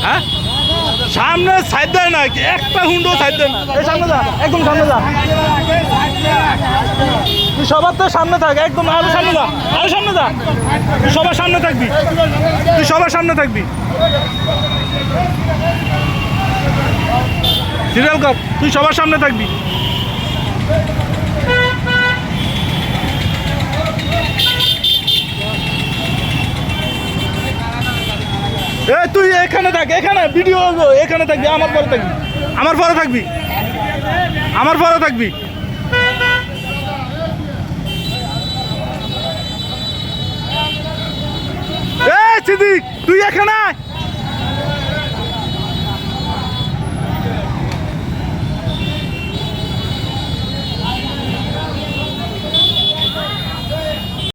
হ্যাঁ সামনে সাইড দেয় না, একটা হুন্ডো সাইড দেয় না। এই সামনে যা, একদম সামনে যা, তুই সবার তো সামনে থাক, একদম আরো সামনে যা, আরো সামনে যা, তুই সবার সামনে থাকবি, তুই সবার সামনে থাকবি। সিরিয়াল কর, তুই সবার সামনে থাকবি। এ তুই এখানে থাক, এখানে ভিডিও এখানে থাকবি, আমার পরে থাকবি, আমার পরে থাকবি, আমার পরে থাকবি। এ সিদ্দিক তুই এখানে